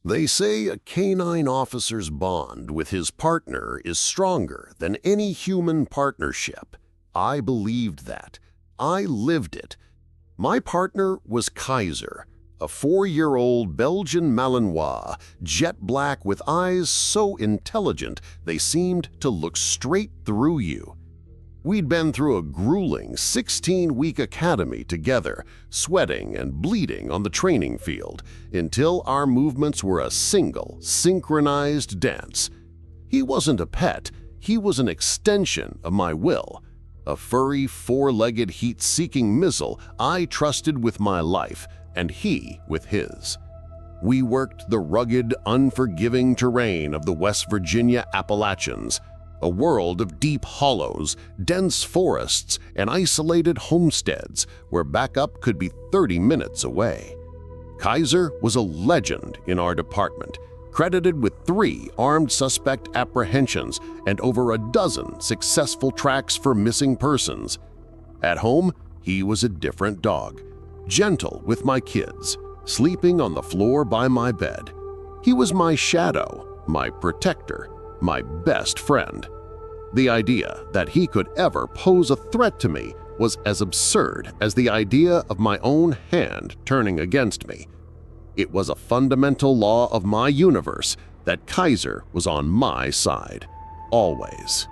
They say a K-9 officer's bond with his partner is stronger than any human partnership. I believed that. I lived it. My partner was Kaiser, a 4-year-old Belgian Malinois, jet black with eyes so intelligent they seemed to look straight through you. We'd been through a grueling 16-week academy together, sweating and bleeding on the training field, until our movements were a single, synchronized dance. He wasn't a pet, he was an extension of my will, a furry, 4-legged heat-seeking missile I trusted with my life, and he with his. We worked the rugged, unforgiving terrain of the West Virginia Appalachians, a world of deep hollows, dense forests, and isolated homesteads where backup could be 30 minutes away. Kaiser was a legend in our department, credited with 3 armed suspect apprehensions and over a dozen successful tracks for missing persons. At home, he was a different dog, gentle with my kids, sleeping on the floor by my bed. He was my shadow, my protector, my best friend. The idea that he could ever pose a threat to me was as absurd as the idea of my own hand turning against me. It was a fundamental law of my universe that Kaiser was on my side, always.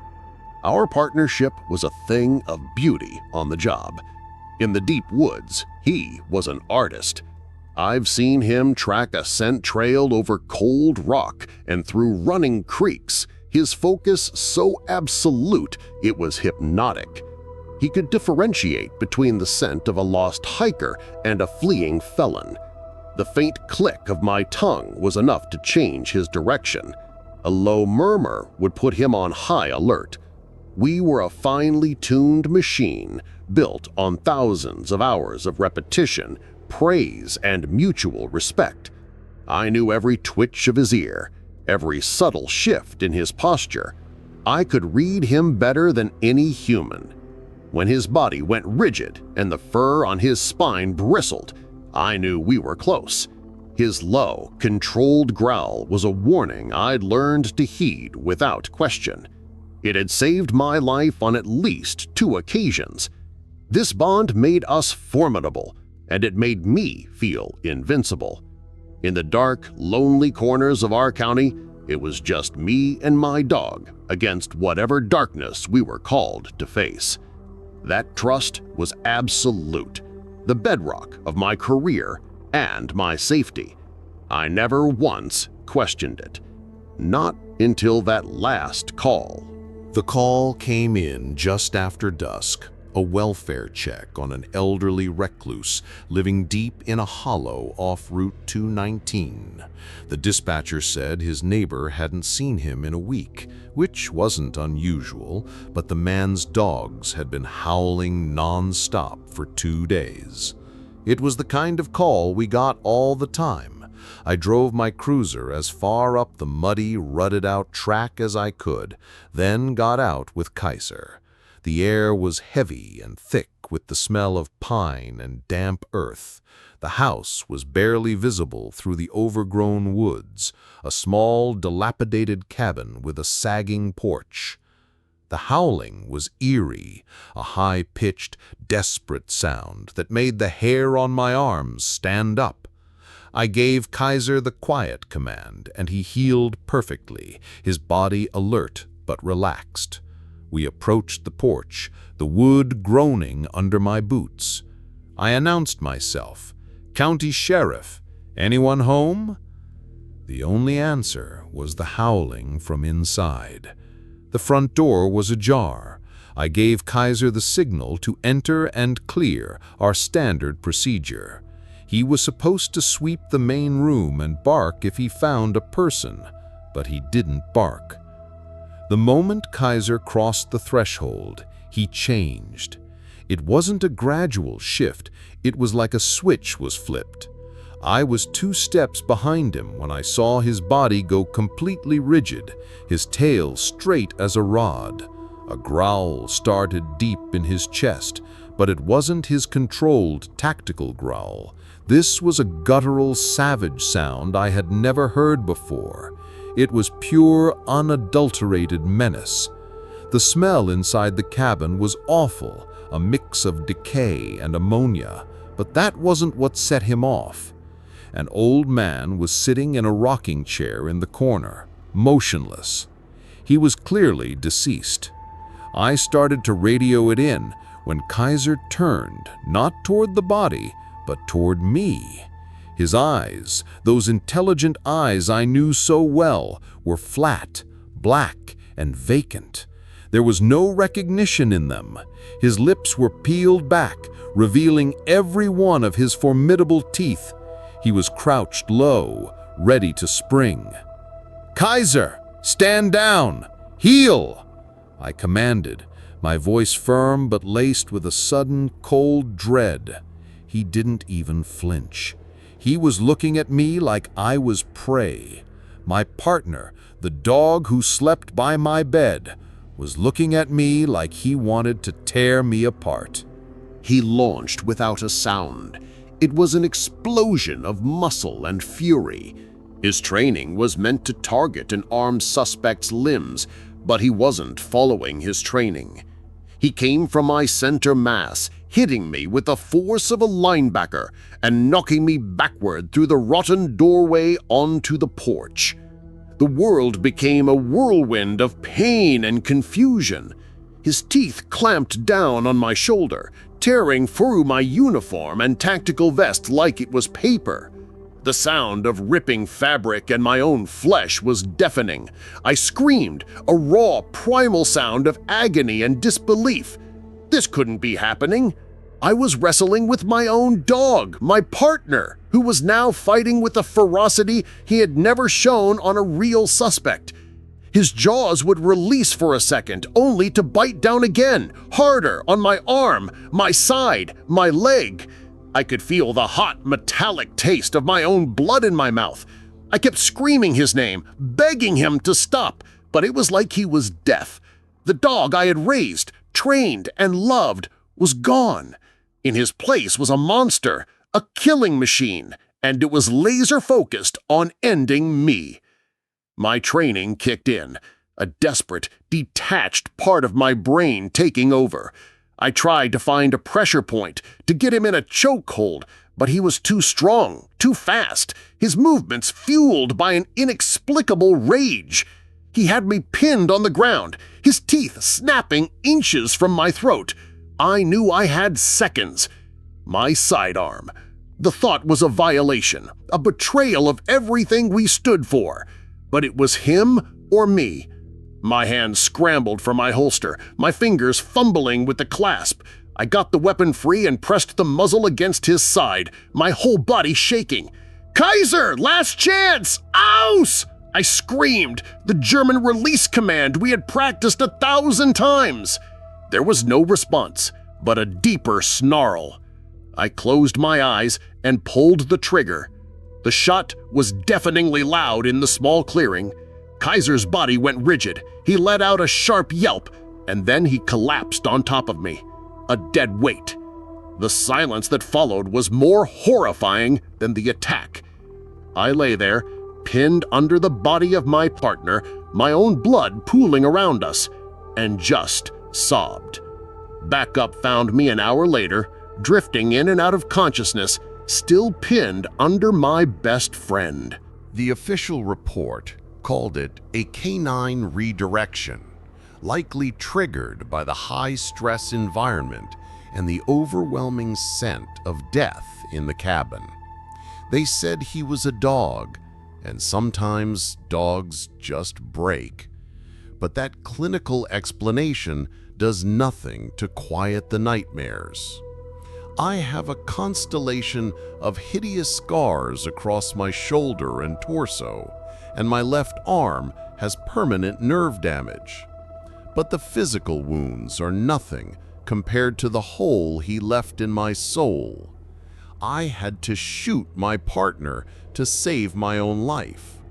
Our partnership was a thing of beauty on the job. In the deep woods, he was an artist. I've seen him track a scent trail over cold rock and through running creeks, his focus so absolute it was hypnotic. He could differentiate between the scent of a lost hiker and a fleeing felon. The faint click of my tongue was enough to change his direction. A low murmur would put him on high alert. We were a finely tuned machine built on thousands of hours of repetition, praise, and mutual respect. I knew every twitch of his ear, every subtle shift in his posture. I could read him better than any human. When his body went rigid and the fur on his spine bristled, I knew we were close. His low, controlled growl was a warning I'd learned to heed without question. It had saved my life on at least 2 occasions. This bond made us formidable, and it made me feel invincible. In the dark, lonely corners of our county, it was just me and my dog against whatever darkness we were called to face. That trust was absolute, the bedrock of my career and my safety. I never once questioned it. Not until that last call. The call came in just after dusk, a welfare check on an elderly recluse living deep in a hollow off Route 219. The dispatcher said his neighbor hadn't seen him in a week, which wasn't unusual, but the man's dogs had been howling non-stop for 2 days. It was the kind of call we got all the time. I drove my cruiser as far up the muddy, rutted-out track as I could, then got out with Kaiser. The air was heavy and thick with the smell of pine and damp earth. The house was barely visible through the overgrown woods, a small, dilapidated cabin with a sagging porch. The howling was eerie, a high-pitched, desperate sound that made the hair on my arms stand up. I gave Kaiser the quiet command, and he healed perfectly, his body alert but relaxed. We approached the porch, the wood groaning under my boots. I announced myself, "County Sheriff, anyone home?" The only answer was the howling from inside. The front door was ajar. I gave Kaiser the signal to enter and clear, our standard procedure. He was supposed to sweep the main room and bark if he found a person, but he didn't bark. The moment Kaiser crossed the threshold, he changed. It wasn't a gradual shift, it was like a switch was flipped. I was 2 steps behind him when I saw his body go completely rigid, his tail straight as a rod. A growl started deep in his chest, but it wasn't his controlled, tactical growl. This was a guttural, savage sound I had never heard before. It was pure, unadulterated menace. The smell inside the cabin was awful, a mix of decay and ammonia, but that wasn't what set him off. An old man was sitting in a rocking chair in the corner, motionless. He was clearly deceased. I started to radio it in when Kaiser turned, not toward the body, but toward me. His eyes, those intelligent eyes I knew so well, were flat, black, and vacant. There was no recognition in them. His lips were peeled back, revealing every one of his formidable teeth. He was crouched low, ready to spring. "Kaiser, stand down! Heel!" I commanded, my voice firm but laced with a sudden, cold dread. He didn't even flinch. He was looking at me like I was prey. My partner, the dog who slept by my bed, was looking at me like he wanted to tear me apart. He launched without a sound. It was an explosion of muscle and fury. His training was meant to target an armed suspect's limbs, but he wasn't following his training. He came from my center mass, hitting me with the force of a linebacker and knocking me backward through the rotten doorway onto the porch. The world became a whirlwind of pain and confusion. His teeth clamped down on my shoulder, tearing through my uniform and tactical vest like it was paper. The sound of ripping fabric and my own flesh was deafening. I screamed, a raw, primal sound of agony and disbelief. This couldn't be happening. I was wrestling with my own dog, my partner, who was now fighting with a ferocity he had never shown on a real suspect. His jaws would release for a second, only to bite down again, harder on my arm, my side, my leg. I could feel the hot, metallic taste of my own blood in my mouth. I kept screaming his name, begging him to stop, but it was like he was deaf. The dog I had raised, trained, and loved was gone. In his place was a monster, a killing machine, and it was laser-focused on ending me. My training kicked in, a desperate, detached part of my brain taking over. I tried to find a pressure point, to get him in a chokehold, but he was too strong, too fast, his movements fueled by an inexplicable rage. He had me pinned on the ground, his teeth snapping inches from my throat. I knew I had seconds. My sidearm. The thought was a violation, a betrayal of everything we stood for. But it was him or me. My hands scrambled for my holster, my fingers fumbling with the clasp. I got the weapon free and pressed the muzzle against his side, my whole body shaking. "Kaiser, last chance! Aus!" I screamed, the German release command we had practiced 1,000 times. There was no response, but a deeper snarl. I closed my eyes and pulled the trigger. The shot was deafeningly loud in the small clearing. Kaiser's body went rigid. He let out a sharp yelp, and then he collapsed on top of me, a dead weight. The silence that followed was more horrifying than the attack. I lay there, pinned under the body of my partner, my own blood pooling around us, and just sobbed. Backup found me an hour later, drifting in and out of consciousness, still pinned under my best friend. The official report called it a K-9 redirection, likely triggered by the high-stress environment and the overwhelming scent of death in the cabin. They said he was a dog, and sometimes dogs just break. But that clinical explanation does nothing to quiet the nightmares. I have a constellation of hideous scars across my shoulder and torso, and my left arm has permanent nerve damage. But the physical wounds are nothing compared to the hole he left in my soul. I had to shoot my partner to save my own life.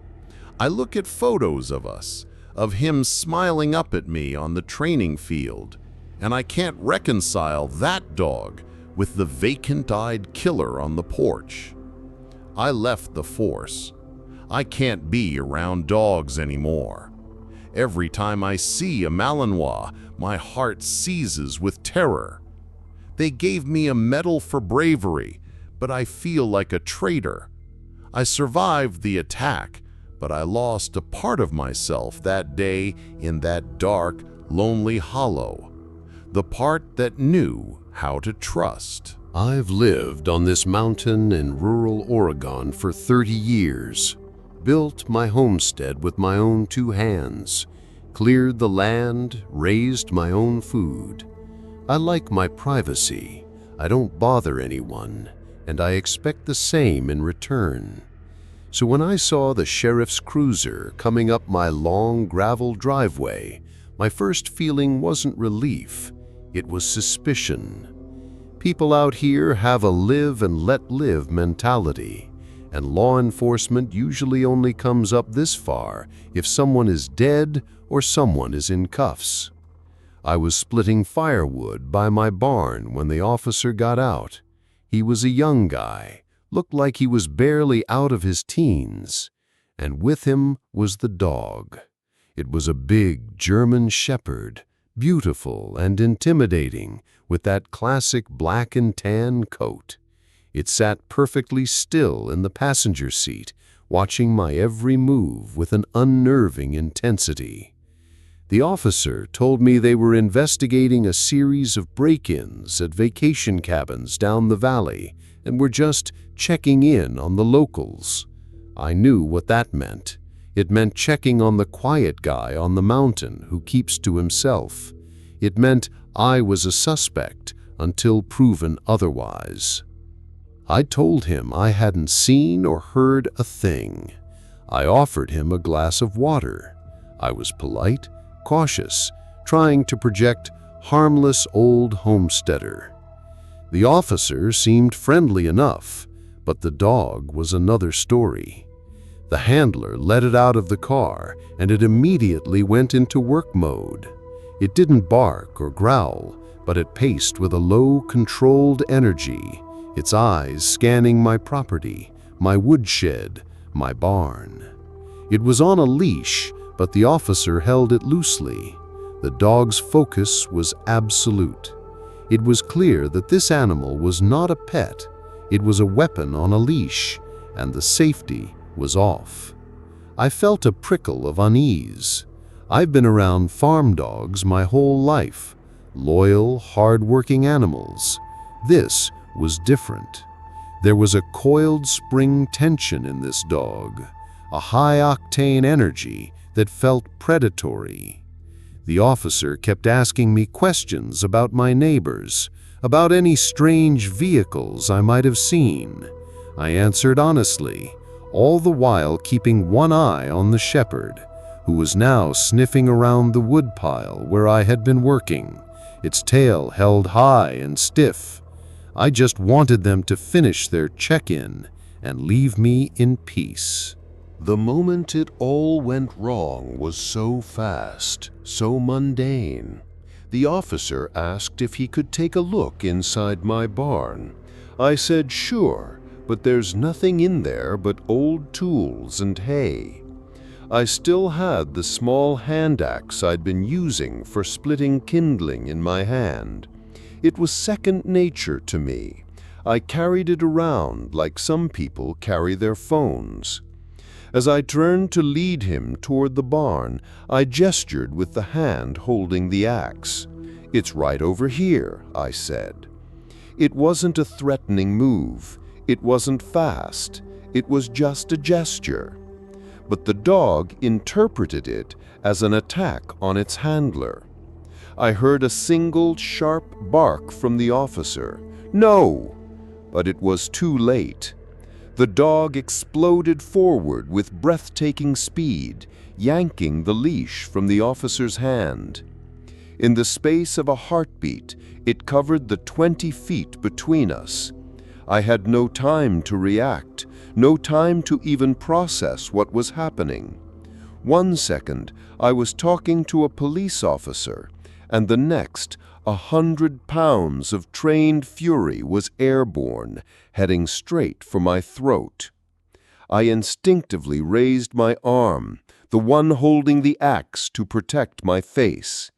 I look at photos of us, of him smiling up at me on the training field, and I can't reconcile that dog with the vacant-eyed killer on the porch. I left the force. I can't be around dogs anymore. Every time I see a Malinois, my heart seizes with terror. They gave me a medal for bravery, but I feel like a traitor. I survived the attack, but I lost a part of myself that day in that dark, lonely hollow. The part that knew how to trust. I've lived on this mountain in rural Oregon for 30 years, built my homestead with my own 2 hands, cleared the land, raised my own food. I like my privacy. I don't bother anyone, and I expect the same in return. So when I saw the sheriff's cruiser coming up my long gravel driveway, my first feeling wasn't relief, it was suspicion. People out here have a live and let live mentality, and law enforcement usually only comes up this far if someone is dead or someone is in cuffs. I was splitting firewood by my barn when the officer got out. He was a young guy, looked like he was barely out of his teens, and with him was the dog. It was a big German shepherd, beautiful and intimidating, with that classic black and tan coat. It sat perfectly still in the passenger seat, watching my every move with an unnerving intensity. The officer told me they were investigating a series of break-ins at vacation cabins down the valley and were just checking in on the locals. I knew what that meant. It meant checking on the quiet guy on the mountain who keeps to himself. It meant I was a suspect until proven otherwise. I told him I hadn't seen or heard a thing. I offered him a glass of water. I was polite, cautious, trying to project harmless old homesteader. The officer seemed friendly enough, but the dog was another story. The handler let it out of the car, and it immediately went into work mode. It didn't bark or growl, but it paced with a low, controlled energy, its eyes scanning my property, my woodshed, my barn. It was on a leash, but the officer held it loosely. The dog's focus was absolute. It was clear that this animal was not a pet. It was a weapon on a leash, and the safety was off. I felt a prickle of unease. I've been around farm dogs my whole life, loyal, hard-working animals. This was different. There was a coiled spring tension in this dog, a high-octane energy that felt predatory. The officer kept asking me questions about my neighbors, about any strange vehicles I might have seen. I answered honestly, all the while keeping one eye on the shepherd, who was now sniffing around the woodpile where I had been working, its tail held high and stiff. I just wanted them to finish their check-in and leave me in peace. The moment it all went wrong was so fast, so mundane. The officer asked if he could take a look inside my barn. I said sure, but there's nothing in there but old tools and hay. I still had the small hand axe I'd been using for splitting kindling in my hand. It was second nature to me. I carried it around like some people carry their phones. As I turned to lead him toward the barn, I gestured with the hand holding the axe. "It's right over here," I said. It wasn't a threatening move. It wasn't fast. It was just a gesture. But the dog interpreted it as an attack on its handler. I heard a single sharp bark from the officer. "No!" But it was too late. The dog exploded forward with breathtaking speed, yanking the leash from the officer's hand. In the space of a heartbeat, it covered the 20 feet between us. I had no time to react, no time to even process what was happening. 1 second, I was talking to a police officer, and the next, 100 pounds of trained fury was airborne, heading straight for my throat. I instinctively raised my arm, the one holding the axe to protect my face.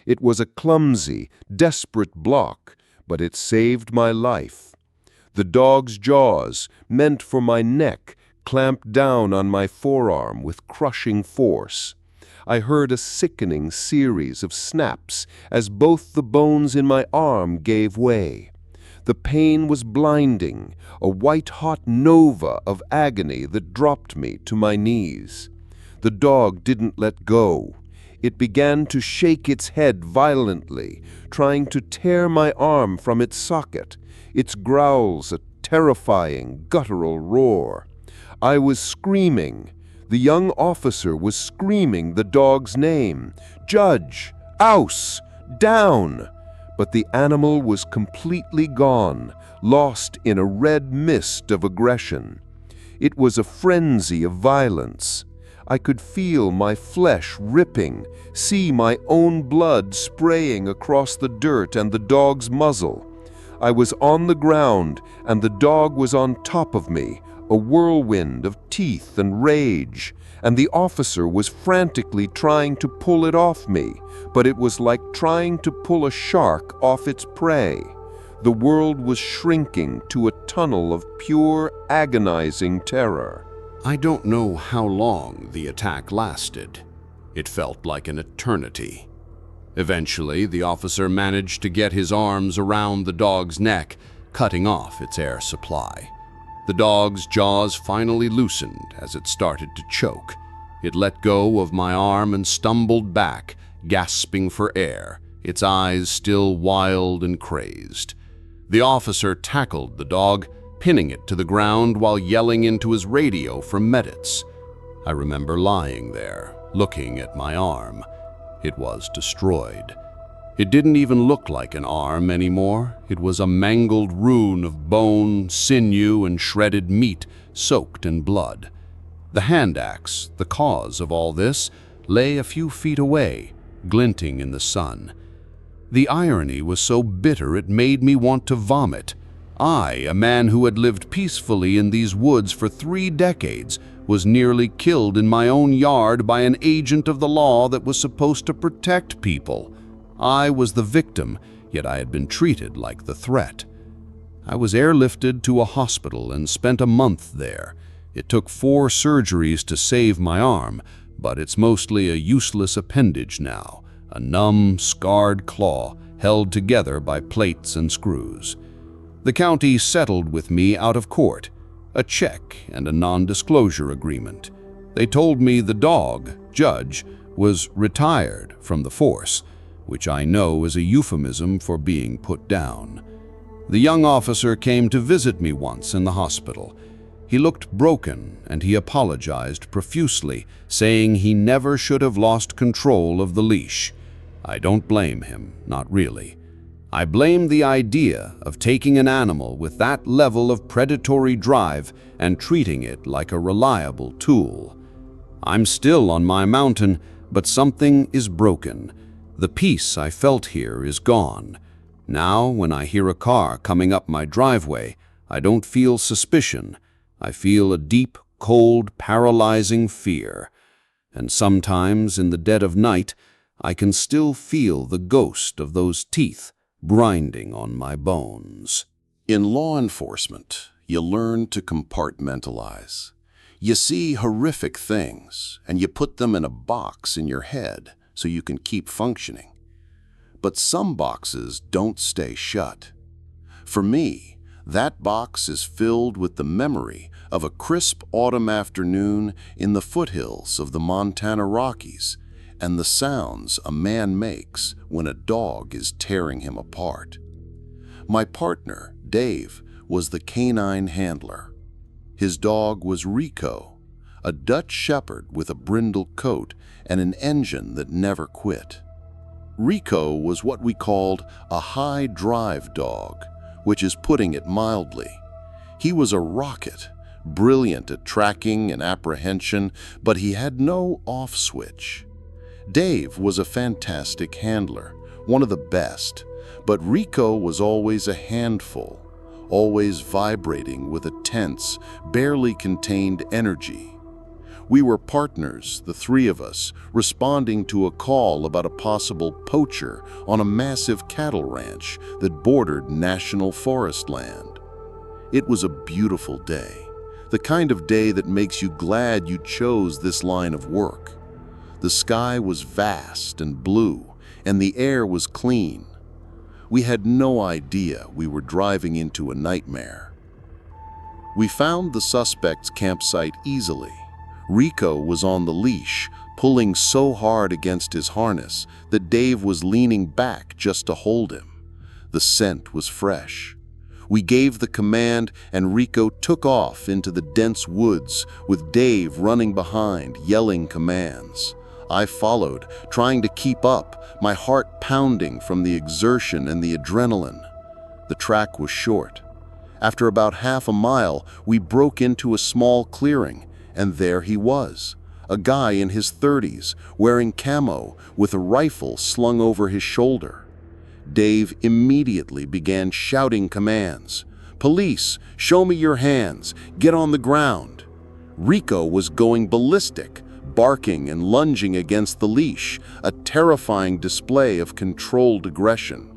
It was a clumsy, desperate block, but it saved my life. The dog's jaws, meant for my neck, clamped down on my forearm with crushing force. I heard a sickening series of snaps as both the bones in my arm gave way. The pain was blinding, a white-hot nova of agony that dropped me to my knees. The dog didn't let go. It began to shake its head violently, trying to tear my arm from its socket, its growls a terrifying, guttural roar. I was screaming. The young officer was screaming the dog's name. "Judge! Ouse! Down!" But the animal was completely gone, lost in a red mist of aggression. It was a frenzy of violence. I could feel my flesh ripping, see my own blood spraying across the dirt and the dog's muzzle. I was on the ground, and the dog was on top of me, a whirlwind of teeth and rage, and the officer was frantically trying to pull it off me, but it was like trying to pull a shark off its prey. The world was shrinking to a tunnel of pure, agonizing terror. I don't know how long the attack lasted. It felt like an eternity. Eventually, the officer managed to get his arms around the dog's neck, cutting off its air supply. The dog's jaws finally loosened as it started to choke. It let go of my arm and stumbled back, gasping for air, its eyes still wild and crazed. The officer tackled the dog, pinning it to the ground while yelling into his radio for medics. I remember lying there, looking at my arm. It was destroyed. It didn't even look like an arm anymore. It was a mangled ruin of bone, sinew, and shredded meat soaked in blood. The hand axe, the cause of all this, lay a few feet away, glinting in the sun. The irony was so bitter it made me want to vomit. I, a man who had lived peacefully in these woods for 3 decades, was nearly killed in my own yard by an agent of the law that was supposed to protect people. I was the victim, yet I had been treated like the threat. I was airlifted to a hospital and spent a month there. It took 4 surgeries to save my arm, but it's mostly a useless appendage now, a numb, scarred claw held together by plates and screws. The county settled with me out of court, a check and a non-disclosure agreement. They told me the dog, Judge, was retired from the force, which I know is a euphemism for being put down. The young officer came to visit me once in the hospital. He looked broken and he apologized profusely, saying he never should have lost control of the leash. I don't blame him, not really. I blame the idea of taking an animal with that level of predatory drive and treating it like a reliable tool. I'm still on my mountain, but something is broken. The peace I felt here is gone. Now, when I hear a car coming up my driveway, I don't feel suspicion. I feel a deep, cold, paralyzing fear. And sometimes, in the dead of night, I can still feel the ghost of those teeth grinding on my bones. In law enforcement, you learn to compartmentalize. You see horrific things, and you put them in a box in your head so you can keep functioning. But some boxes don't stay shut. For me, that box is filled with the memory of a crisp autumn afternoon in the foothills of the Montana Rockies, and the sounds a man makes when a dog is tearing him apart. My partner, Dave, was the K-9 handler. His dog was Rico, a Dutch shepherd with a brindle coat and an engine that never quit. Rico was what we called a high-drive dog, which is putting it mildly. He was a rocket, brilliant at tracking and apprehension, but he had no off switch. Dave was a fantastic handler, one of the best, but Rico was always a handful, always vibrating with a tense, barely contained energy. We were partners, the three of us, responding to a call about a possible poacher on a massive cattle ranch that bordered national forest land. It was a beautiful day, the kind of day that makes you glad you chose this line of work. The sky was vast and blue, and the air was clean. We had no idea we were driving into a nightmare. We found the suspect's campsite easily. Rico was on the leash, pulling so hard against his harness that Dave was leaning back just to hold him. The scent was fresh. We gave the command, and Rico took off into the dense woods, with Dave running behind, yelling commands. I followed, trying to keep up, my heart pounding from the exertion and the adrenaline. The track was short. After about half a mile, we broke into a small clearing, and there he was, a guy in his 30s, wearing camo, with a rifle slung over his shoulder. Dave immediately began shouting commands. "Police, show me your hands! Get on the ground!" Rico was going ballistic, barking and lunging against the leash, a terrifying display of controlled aggression.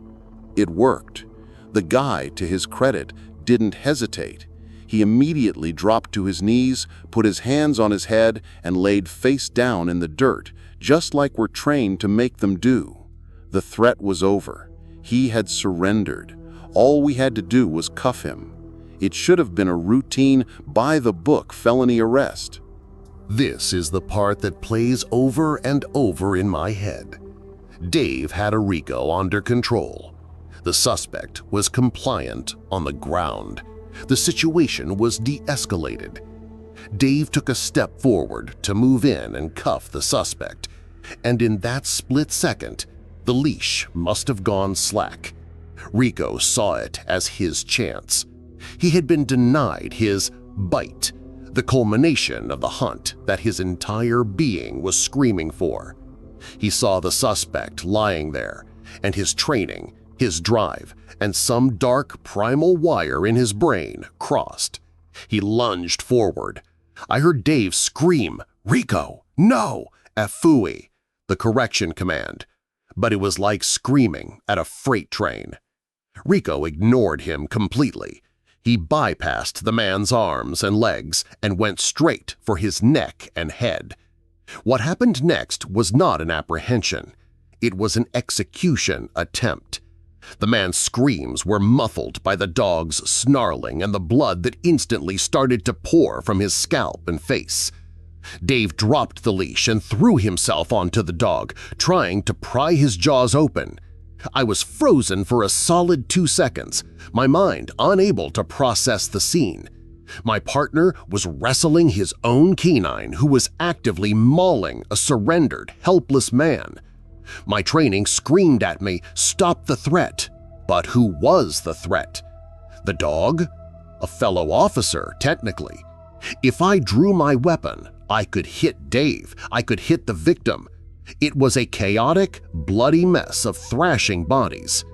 It worked. The guy, to his credit, didn't hesitate. He immediately dropped to his knees, put his hands on his head, and laid face down in the dirt, just like we're trained to make them do. The threat was over. He had surrendered. All we had to do was cuff him. It should have been a routine, by-the-book felony arrest. This is the part that plays over and over in my head. Dave had a Rico under control. The suspect was compliant on the ground. The situation was de-escalated. Dave took a step forward to move in and cuff the suspect, and in that split second, the leash must have gone slack. Rico saw it as his chance. He had been denied his bite, the culmination of the hunt that his entire being was screaming for. He saw the suspect lying there, and his training, his drive, and some dark primal wire in his brain crossed. He lunged forward. I heard Dave scream, "Rico, no!" at Fooey, the correction command, but it was like screaming at a freight train. Rico ignored him completely. He bypassed the man's arms and legs and went straight for his neck and head. What happened next was not an apprehension. It was an execution attempt. The man's screams were muffled by the dog's snarling and the blood that instantly started to pour from his scalp and face. Dave dropped the leash and threw himself onto the dog, trying to pry his jaws open. I was frozen for a solid 2 seconds, my mind unable to process the scene. My partner was wrestling his own K-9 who was actively mauling a surrendered, helpless man. My training screamed at me, "Stop the threat!" But who was the threat? The dog? A fellow officer, technically. If I drew my weapon, I could hit Dave, I could hit the victim. It was a chaotic, bloody mess of thrashing bodies.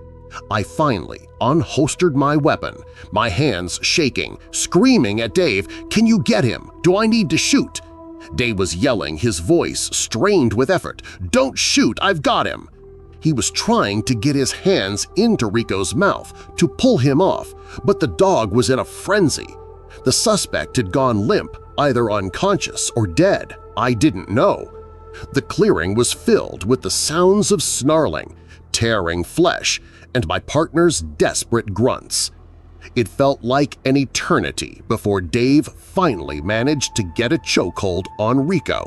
I finally unholstered my weapon, my hands shaking, screaming at Dave, "Can you get him? Do I need to shoot?" Dave was yelling, his voice strained with effort, "Don't shoot, I've got him!" He was trying to get his hands into Rico's mouth to pull him off, but the dog was in a frenzy. The suspect had gone limp, either unconscious or dead. I didn't know. The clearing was filled with the sounds of snarling, tearing flesh, and my partner's desperate grunts. It felt like an eternity before Dave finally managed to get a chokehold on Rico,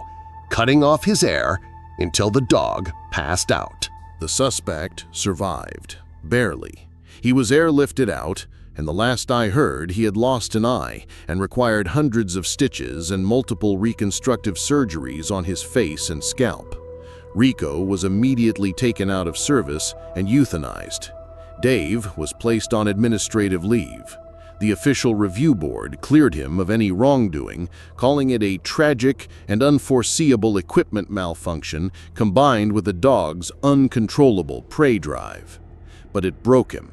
cutting off his air until the dog passed out. The suspect survived, barely. He was airlifted out, and the last I heard he had lost an eye and required hundreds of stitches and multiple reconstructive surgeries on his face and scalp. Rico was immediately taken out of service and euthanized. Dave was placed on administrative leave. The official review board cleared him of any wrongdoing, calling it a tragic and unforeseeable equipment malfunction combined with the dog's uncontrollable prey drive. But it broke him.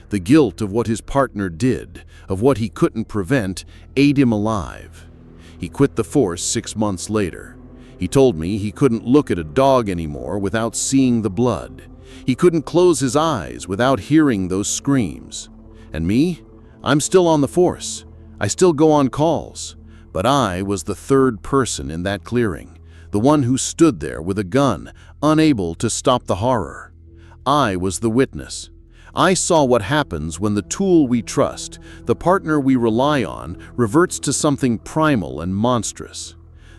The guilt of what his partner did, of what he couldn't prevent, ate him alive. He quit the force 6 months later. He told me he couldn't look at a dog anymore without seeing the blood. He couldn't close his eyes without hearing those screams. And me? I'm still on the force. I still go on calls. But I was the third person in that clearing, the one who stood there with a gun, unable to stop the horror. I was the witness. I saw what happens when the tool we trust, the partner we rely on, reverts to something primal and monstrous.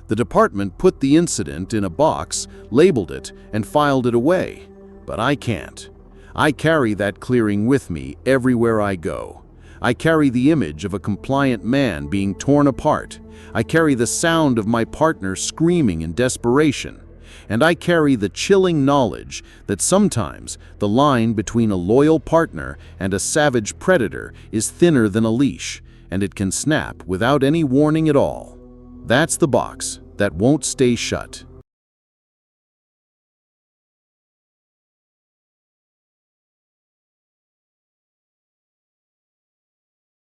The department put the incident in a box, labeled it, and filed it away. But I can't. I carry that clearing with me everywhere I go. I carry the image of a compliant man being torn apart. I carry the sound of my partner screaming in desperation. And I carry the chilling knowledge that sometimes the line between a loyal partner and a savage predator is thinner than a leash, and it can snap without any warning at all. That's the box that won't stay shut.